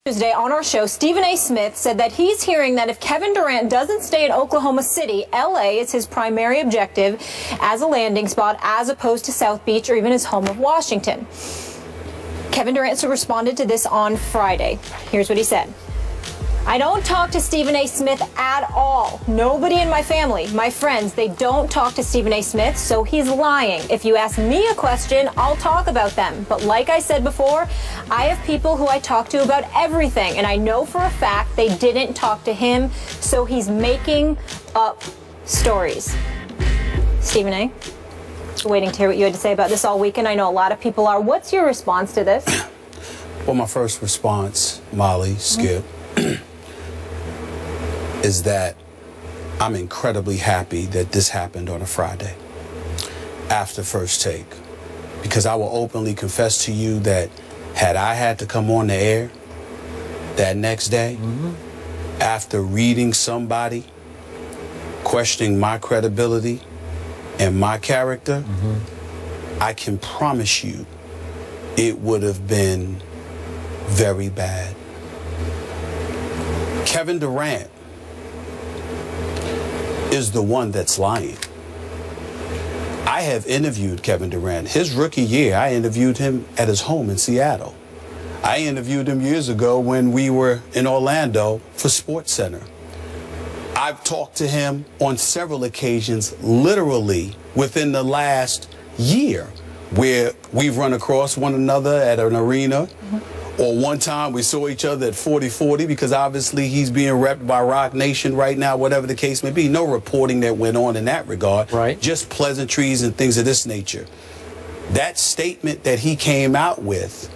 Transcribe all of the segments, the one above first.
Tuesday on our show, Stephen A. Smith said that he's hearing that if Kevin Durant doesn't stay in Oklahoma City, LA is his primary objective as a landing spot as opposed to South Beach or even his home of Washington. Kevin Durant responded to this on Friday. Here's what he said. I don't talk to Stephen A. Smith at all. Nobody in my family, my friends, they don't talk to Stephen A. Smith, so he's lying. If you ask me a question, I'll talk about them. But like I said before, I have people who I talk to about everything, and I know for a fact they didn't talk to him, so he's making up stories. Stephen A., waiting to hear what you had to say about this all weekend. I know a lot of people are. What's your response to this? Well, my first response, Molly, Skip, is that I'm incredibly happy that this happened on a Friday after First Take, because I will openly confess to you that had I had to come on the air that next day after reading somebody questioning my credibility and my character, I can promise you it would have been very bad. Kevin Durant is the one that's lying. I have interviewed Kevin Durant. His rookie year, I interviewed him at his home in Seattle. I interviewed him years ago when we were in Orlando for SportsCenter. I've talked to him on several occasions, literally within the last year, where we've run across one another at an arena. Or one time we saw each other at 40-40, because obviously he's being repped by Rock Nation right now, whatever the case may be. No reporting that went on in that regard. Right. Just pleasantries and things of this nature. That statement that he came out with,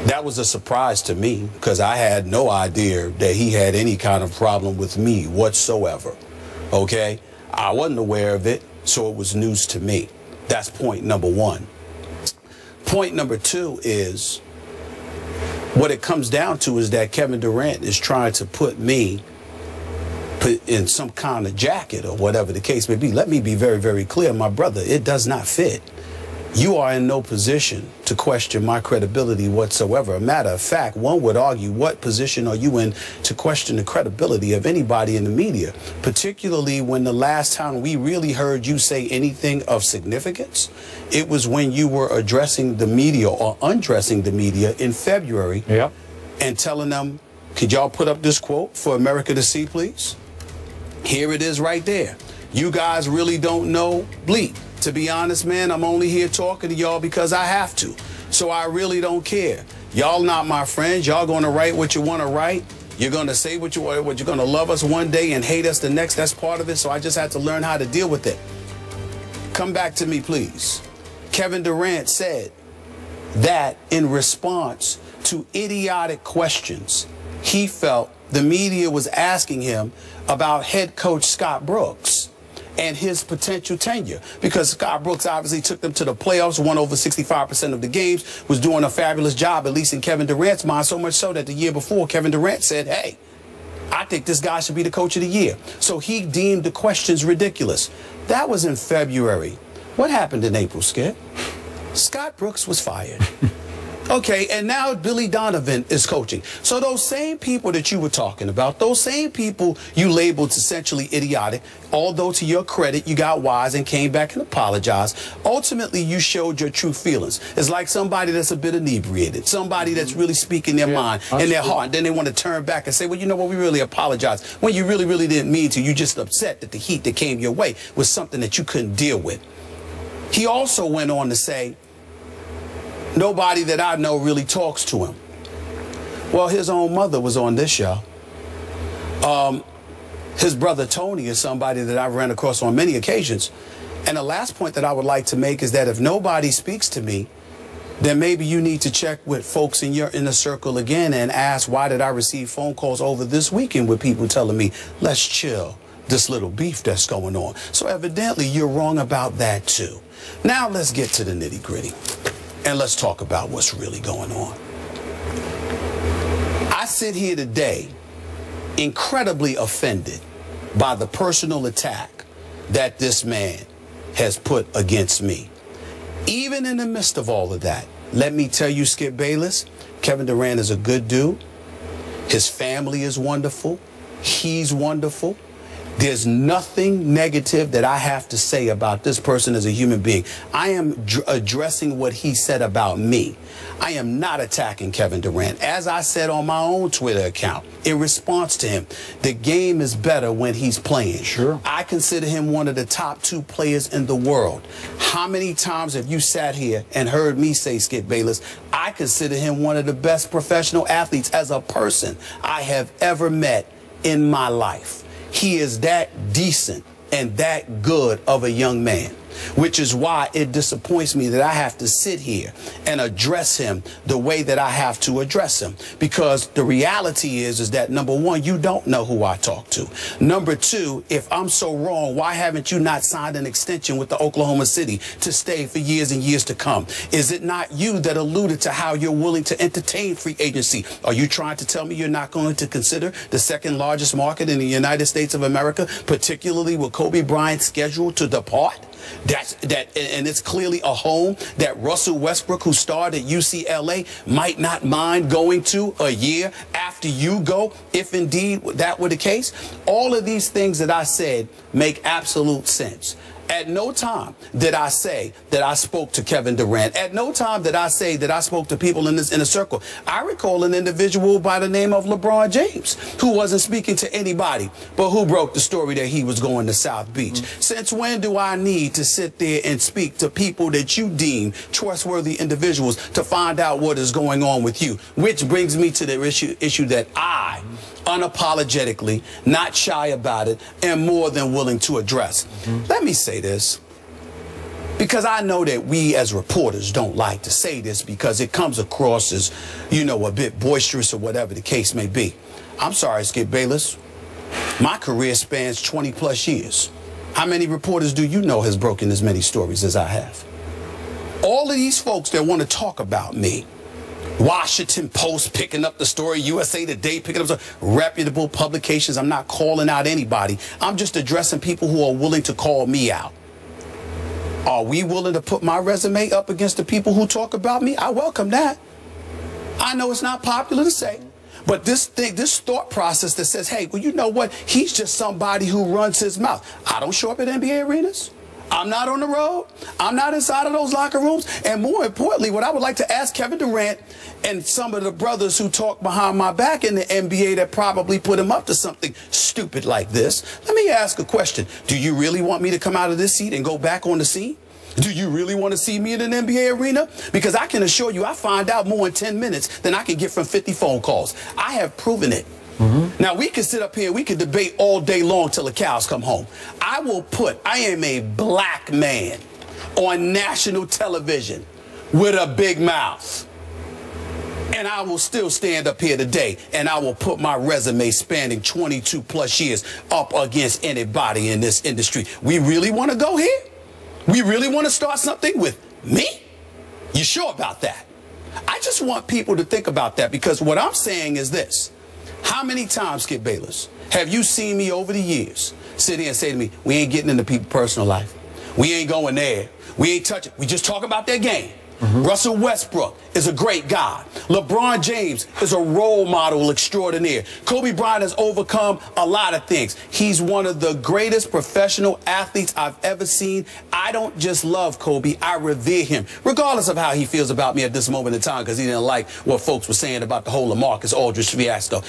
that was a surprise to me, because I had no idea that he had any kind of problem with me whatsoever. Okay? I wasn't aware of it, so it was news to me. That's point number one. Point number two is, what it comes down to is that Kevin Durant is trying to put me in some kind of jacket or whatever the case may be. Let me be very, very clear, my brother, it does not fit. You are in no position to question my credibility whatsoever. A matter of fact, one would argue, what position are you in to question the credibility of anybody in the media, particularly when the last time we really heard you say anything of significance, it was when you were addressing the media or undressing the media in February and telling them, could y'all put up this quote for America to see, please? Here it is right there. You guys really don't know bleep. To be honest, man, I'm only here talking to y'all because I have to. So I really don't care. Y'all not my friends. Y'all going to write what you want to write. You're going to say what you want. You're going to love us one day and hate us the next. That's part of it. So I just had to learn how to deal with it. Come back to me, please. Kevin Durant said that in response to idiotic questions he felt the media was asking him about head coach Scott Brooks and his potential tenure, because Scott Brooks obviously took them to the playoffs, won over 65% of the games, was doing a fabulous job, at least in Kevin Durant's mind, so much so that the year before, Kevin Durant said, hey, I think this guy should be the coach of the year. So he deemed the questions ridiculous. That was in February. What happened in April, Skip? Scott Brooks was fired. Okay, and now Billy Donovan is coaching. So those same people that you were talking about, those same people you labeled essentially idiotic, although to your credit, you got wise and came back and apologized. Ultimately, you showed your true feelings. It's like somebody that's a bit inebriated, somebody that's really speaking their mind and their heart. Then they want to turn back and say, well, you know what, we really apologize. When you really, really didn't mean to. You just upset that the heat that came your way was something that you couldn't deal with. He also went on to say, nobody that I know really talks to him. Well, his own mother was on this show. His brother Tony is somebody that I've ran across on many occasions. And the last point that I would like to make is that if nobody speaks to me, then maybe you need to check with folks in your inner circle again and ask, why did I receive phone calls over this weekend with people telling me, let's chill, this little beef that's going on. So evidently you're wrong about that too. Now let's get to the nitty-gritty. And let's talk about what's really going on. I sit here today incredibly offended by the personal attack that this man has put against me. Even in the midst of all of that, Let me tell you, Skip Bayless, Kevin Durant is a good dude. His family is wonderful. He's wonderful. There's nothing negative that I have to say about this person as a human being. I am addressing what he said about me. I am not attacking Kevin Durant. As I said on my own Twitter account, in response to him, the game is better when he's playing. Sure. I consider him one of the top 2 players in the world. How many times have you sat here and heard me say, Skip Bayless, I consider him one of the best professional athletes as a person I have ever met in my life. He is that decent and that good of a young man, which is why it disappoints me that I have to sit here and address him the way that I have to address him. Because the reality is that, number one, you don't know who I talk to. Number two, if I'm so wrong, why haven't you not signed an extension with the Oklahoma City to stay for years and years to come? Is it not you that alluded to how you're willing to entertain free agency? Are you trying to tell me you're not going to consider the second largest market in the United States of America, particularly with Kobe Bryant scheduled to depart? And it's clearly a home that Russell Westbrook, who starred at UCLA, might not mind going to a year after you go, if indeed that were the case. All of these things that I said make absolute sense. At no time did I say that I spoke to Kevin Durant. At no time did I say that I spoke to people in this inner circle. I recall an individual by the name of LeBron James, who wasn't speaking to anybody, but who broke the story that he was going to South Beach. Since when do I need to sit there and speak to people that you deem trustworthy individuals to find out what is going on with you? Which brings me to the issue that I, unapologetically, not shy about it, am more than willing to address. Let me say this, because I know that we as reporters don't like to say this because it comes across as, you know, a bit boisterous or whatever the case may be. I'm sorry, Skip Bayless. My career spans 20+ years. How many reporters do you know has broken as many stories as I have? All of these folks that want to talk about me, Washington Post picking up the story, USA Today picking up reputable publications. I'm not calling out anybody. I'm just addressing people who are willing to call me out. Are we willing to put my resume up against the people who talk about me? I welcome that. I know it's not popular to say, but this thought process that says, hey, well, you know what? He's just somebody who runs his mouth. I don't show up at NBA arenas. I'm not on the road. I'm not inside of those locker rooms. And more importantly, what I would like to ask Kevin Durant and some of the brothers who talk behind my back in the NBA that probably put him up to something stupid like this, let me ask a question. Do you really want me to come out of this seat and go back on the scene? Do you really want to see me in an NBA arena? Because I can assure you I find out more in 10 minutes than I can get from 50 phone calls. I have proven it. Now, we can sit up here, we can debate all day long till the cows come home. I am a black man on national television with a big mouth. And I will still stand up here today and I will put my resume spanning 22+ years up against anybody in this industry. We really want to go here? We really want to start something with me? You sure about that? I just want people to think about that, because what I'm saying is this. How many times, Skip Bayless, have you seen me over the years sit here and say to me, we ain't getting into people's personal life. We ain't going there. We ain't touching. We just talk about their game. Russell Westbrook is a great guy. LeBron James is a role model extraordinaire. Kobe Bryant has overcome a lot of things. He's one of the greatest professional athletes I've ever seen. I don't just love Kobe, I revere him, regardless of how he feels about me at this moment in time, because he didn't like what folks were saying about the whole LaMarcus Aldridge fiasco.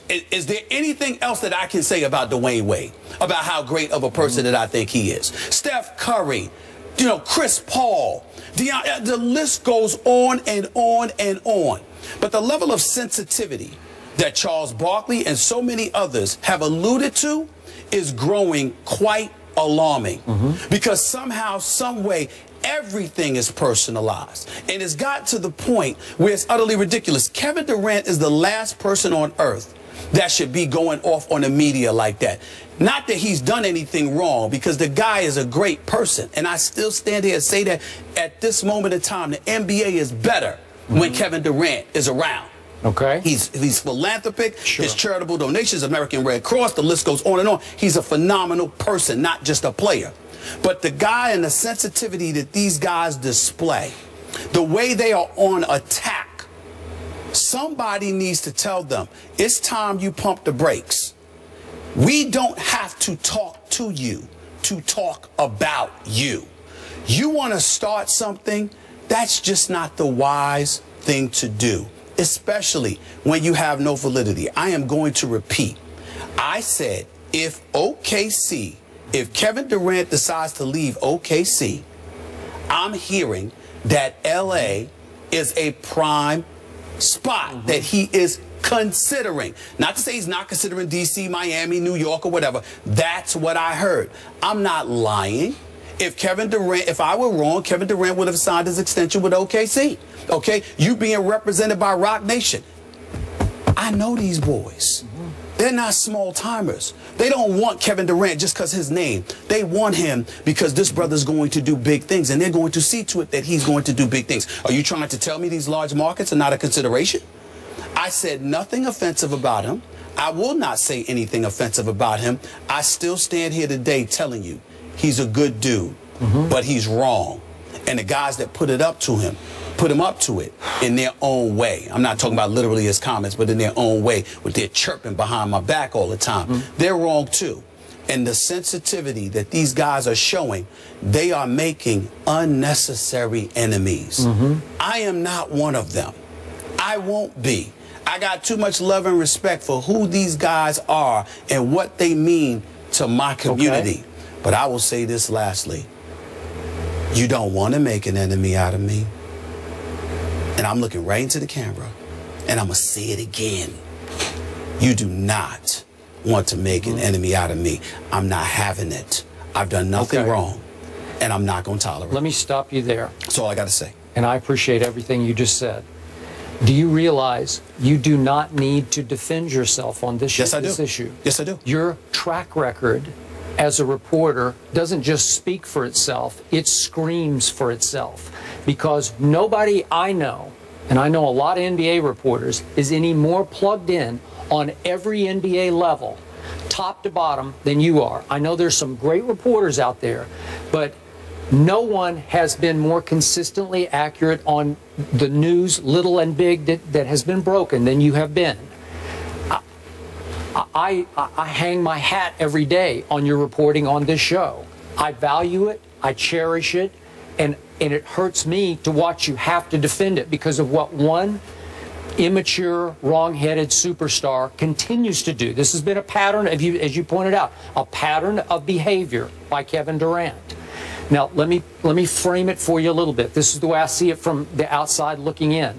Is there anything else that I can say about Dwayne Wade, about how great of a person that I think he is? Steph Curry, you know, Chris Paul, the list goes on and on and on. But the level of sensitivity that Charles Barkley and so many others have alluded to is growing quite alarming. Because somehow, some way, everything is personalized. And it's got to the point where it's utterly ridiculous. Kevin Durant is the last person on earth that should be going off on the media like that. Not that he's done anything wrong, because the guy is a great person. And I still stand here and say that at this moment in time, the NBA is better when Kevin Durant is around. Okay. He's philanthropic, his charitable donations, American Red Cross, the list goes on and on. He's a phenomenal person, not just a player. But the guy and the sensitivity that these guys display The way they are on attack, somebody needs to tell them, it's time you pump the brakes. We don't have to talk to you to talk about you. You want to start something, that's just not the wise thing to do, especially when you have no validity. I am going to repeat. I said, if Kevin Durant decides to leave OKC, I'm hearing that LA is a prime spot that he is considering. Not to say he's not considering DC, Miami, New York, or whatever. That's what I heard. I'm not lying. If I were wrong, Kevin Durant would have signed his extension with OKC. Okay? You being represented by Rock Nation. I know these boys. They're not small timers. They don't want Kevin Durant just because his name. They want him because this brother's going to do big things, and they're going to see to it that he's going to do big things. Are you trying to tell me these large markets are not a consideration? I said nothing offensive about him. I will not say anything offensive about him. I still stand here today telling you he's a good dude, but he's wrong. And the guys that put him up to it in their own way. I'm not talking about literally his comments, but in their own way, with their chirping behind my back all the time. They're wrong too. And the sensitivity that these guys are showing, they are making unnecessary enemies. I am not one of them. I won't be. I got too much love and respect for who these guys are and what they mean to my community. But I will say this lastly. You don't want to make an enemy out of me. And I'm looking right into the camera, and I'm going to say it again. You do not want to make an enemy out of me. I'm not having it. I've done nothing wrong, and I'm not going to tolerate it. Let me stop you there. That's all I got to say. And I appreciate everything you just said. Do you realize you do not need to defend yourself on this, this issue? Yes, I do. Your track record as a reporter doesn't just speak for itself, it screams for itself. Because nobody I know, and I know a lot of NBA reporters, is any more plugged in on every NBA level, top to bottom, than you are. I know there's some great reporters out there, but no one has been more consistently accurate on the news, little and big, that has been broken than you have been. I hang my hat every day on your reporting on this show. I value it, I cherish it, and it hurts me to watch you have to defend it because of what one immature, wrong-headed superstar continues to do. This has been a pattern, as you pointed out, a pattern of behavior by Kevin Durant. Now, let me frame it for you a little bit. This is the way I see it from the outside looking in.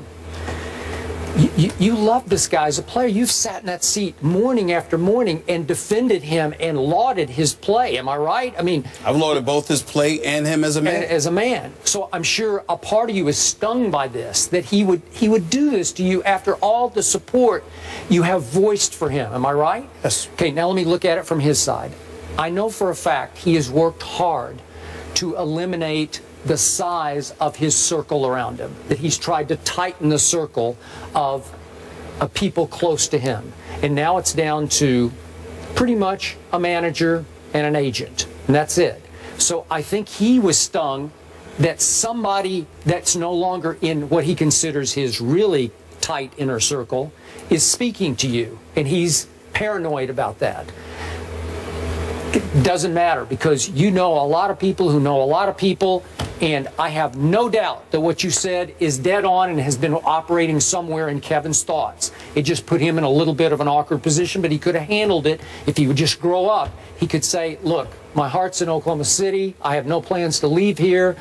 You love this guy as a player. You've sat in that seat morning after morning and defended him and lauded his play. Am I right? I mean, I've lauded both his play and him as a man. As a man. So I'm sure a part of you is stung by this, that he would do this to you after all the support you have voiced for him. Am I right? Yes. Okay, now let me look at it from his side. I know for a fact he has worked hard to eliminate the size of his circle around him, that he's tried to tighten the circle of people close to him. And now it's down to pretty much a manager and an agent, and that's it. So I think he was stung that somebody that's no longer in what he considers his really tight inner circle is speaking to you, and he's paranoid about that. It doesn't matter, because you know a lot of people who know a lot of people, and I have no doubt that what you said is dead on and has been operating somewhere in Kevin's thoughts. It just put him in a little bit of an awkward position, but he could have handled it if he would just grow up. He could say, look, my heart's in Oklahoma City. I have no plans to leave here.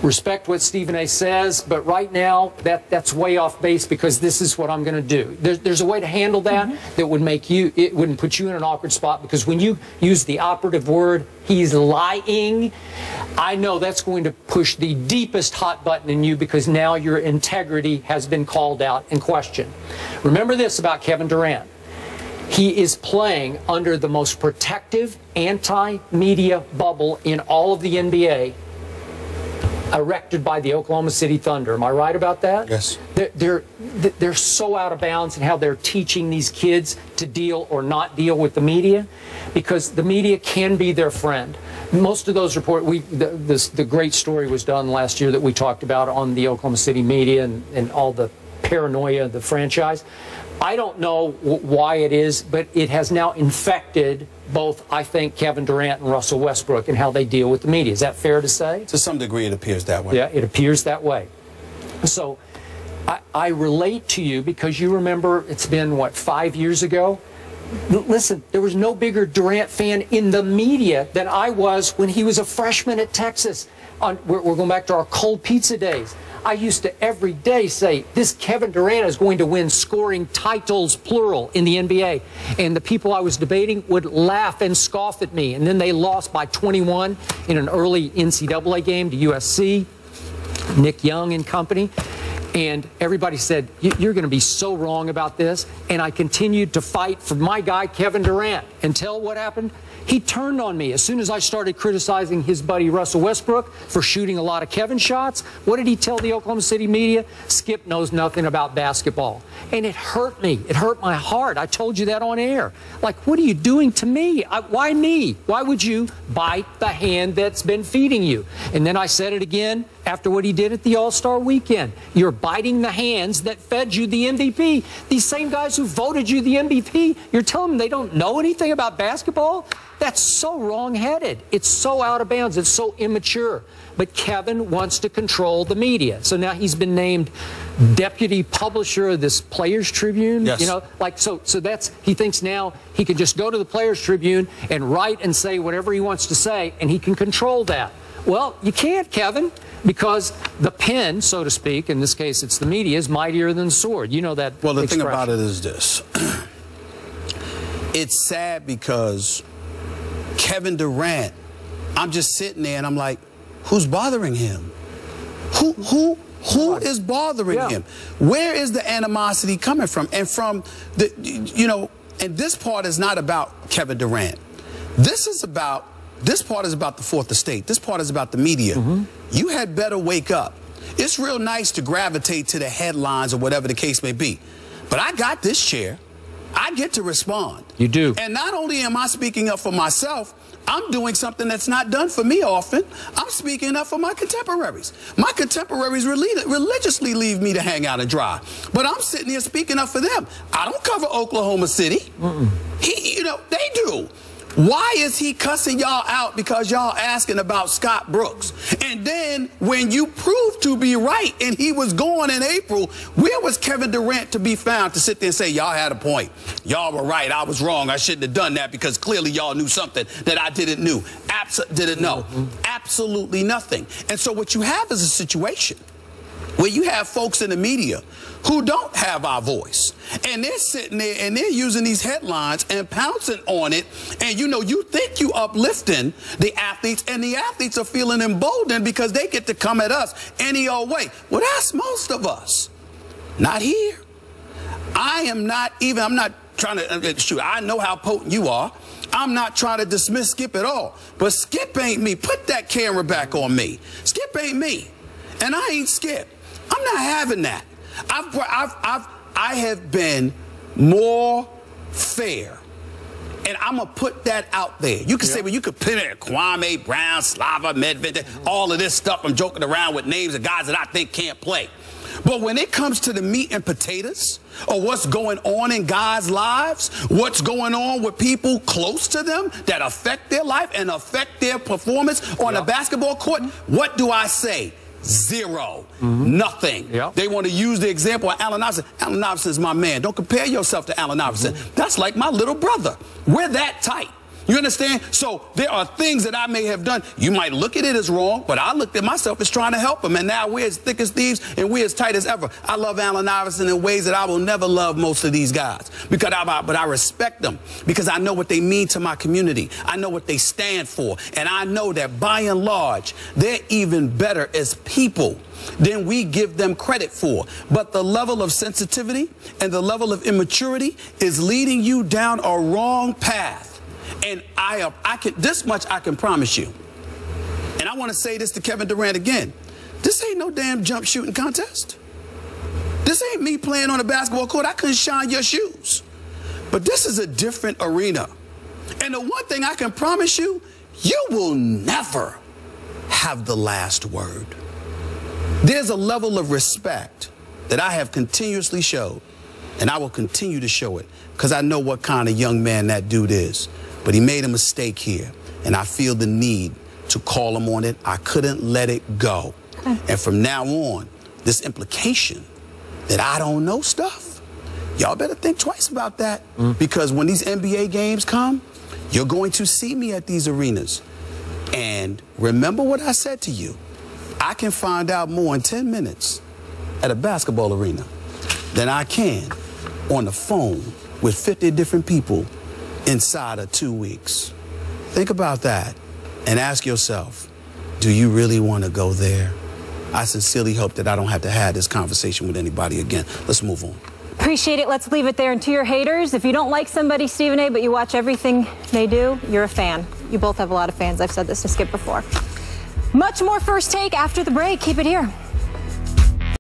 Respect what Stephen A. says, but right now that's way off base because this is what I'm going to do. There's a way to handle that that would make you, it wouldn't put you in an awkward spot, because when you use the operative word, he's lying, I know that's going to push the deepest hot button in you, because now your integrity has been called out and questioned. Remember this about Kevin Durant. He is playing under the most protective anti-media bubble in all of the NBA. erected by the Oklahoma City Thunder. Am I right about that? Yes. They're so out of bounds in how they're teaching these kids to deal or not deal with the media, because the media can be their friend. Most of those reports, the great story was done last year that we talked about on the Oklahoma City media and all the paranoia of the franchise. I don't know why it is, but it has now infected both, I think, Kevin Durant and Russell Westbrook and how they deal with the media. Is that fair to say? To some degree, it appears that way. Yeah, it appears that way. So I relate to you because you remember it's been, what, 5 years ago? Listen, there was no bigger Durant fan in the media than I was when he was a freshman at Texas. We're going back to our cold pizza days. I used to every day say, this Kevin Durant is going to win scoring titles, plural, in the NBA. And the people I was debating would laugh and scoff at me. And then they lost by 21 in an early NCAA game to USC, Nick Young and company. And everybody said, you're going to be so wrong about this. And I continued to fight for my guy, Kevin Durant, until what happened? He turned on me as soon as I started criticizing his buddy Russell Westbrook for shooting a lot of Kevin shots. What did he tell the Oklahoma City media? Skip knows nothing about basketball. And it hurt me. It hurt my heart. I told you that on air. Like, what are you doing to me? Why me? Why would you bite the hand that's been feeding you? And then I said it again after what he did at the All-Star weekend. You're biting the hands that fed you the MVP. These same guys who voted you the MVP, you're telling them they don't know anything about basketball? That's so wrong-headed. It's so out of bounds. It's so immature. But Kevin wants to control the media. So now he's been named deputy publisher of this Players Tribune. Yes. You know, like, so that's, he thinks now he can just go to the Players Tribune and write and say whatever he wants to say, and he can control that. Well, you can't, Kevin, because the pen, so to speak, in this case it's the media, is mightier than the sword. You know that Well, the expression. thing about it is this. It's sad because Kevin Durant, I'm just sitting there and I'm like, who's bothering him? Who is bothering him? Where is the animosity coming from? And from the, you know, and this part is not about Kevin Durant. This part is about the fourth estate. This part is about the media. You had better wake up. It's real nice to gravitate to the headlines or whatever the case may be. But I got this chair. I get to respond. You do. And not only am I speaking up for myself, I'm doing something that's not done for me often. I'm speaking up for my contemporaries. My contemporaries religiously leave me to hang out and dry. But I'm sitting here speaking up for them. I don't cover Oklahoma City. You know, they do. Why is he cussing y'all out because y'all asking about Scott Brooks? And then when you proved to be right and he was gone in April, where was Kevin Durant to be found to sit there and say, y'all had a point. Y'all were right. I was wrong. I shouldn't have done that because clearly y'all knew something that I didn't know. Absolutely nothing. And so what you have is a situation where you have folks in the media who don't have our voice. And they're sitting there and they're using these headlines and pouncing on it. And, you know, you think you uplifting the athletes, and the athletes are feeling emboldened because they get to come at us any old way. Well, that's most of us. Not here. I'm not trying to, shoot, I know how potent you are. I'm not trying to dismiss Skip at all. But Skip ain't me. Put that camera back on me. Skip ain't me. And I ain't Skip. I'm not having that. I have been more fair. And I'm going to put that out there. You can say, well, you could put it Kwame Brown, Slava Medvedev, all of this stuff. I'm joking around with names of guys that I think can't play. But when it comes to the meat and potatoes, or what's going on in guys' lives, what's going on with people close to them that affect their life and affect their performance on a basketball court, what do I say? Zero. Nothing. They want to use the example of Allen Iverson. Allen Iverson is my man. Don't compare yourself to Allen Iverson. That's like my little brother. We're that tight. You understand? So there are things that I may have done. You might look at it as wrong, but I looked at myself as trying to help him. And now we're as thick as thieves and we're as tight as ever. I love Allen Iverson in ways that I will never love most of these guys. But I respect them because I know what they mean to my community. I know what they stand for. And I know that by and large, they're even better as people than we give them credit for. But the level of sensitivity and the level of immaturity is leading you down a wrong path. And this much I can promise you. And I want to say this to Kevin Durant again. This ain't no damn jump shooting contest. This ain't me playing on a basketball court. I couldn't shine your shoes. But this is a different arena. And the one thing I can promise you, you will never have the last word. There's a level of respect that I have continuously showed, and I will continue to show it, because I know what kind of young man that dude is. But he made a mistake here, and I feel the need to call him on it. I couldn't let it go. And from now on, this implication that I don't know stuff, y'all better think twice about that, because when these NBA games come, you're going to see me at these arenas. And remember what I said to you. I can find out more in 10 minutes at a basketball arena than I can on the phone with 50 different people inside of 2 weeks. Think about that and ask yourself, do you really want to go there? I sincerely hope that I don't have to have this conversation with anybody again. Let's move on. Appreciate it. Let's leave it there. And to your haters, if you don't like somebody, Stephen A., but you watch everything they do, you're a fan. You both have a lot of fans. I've said this to Skip before. Much more First Take after the break. Keep it here.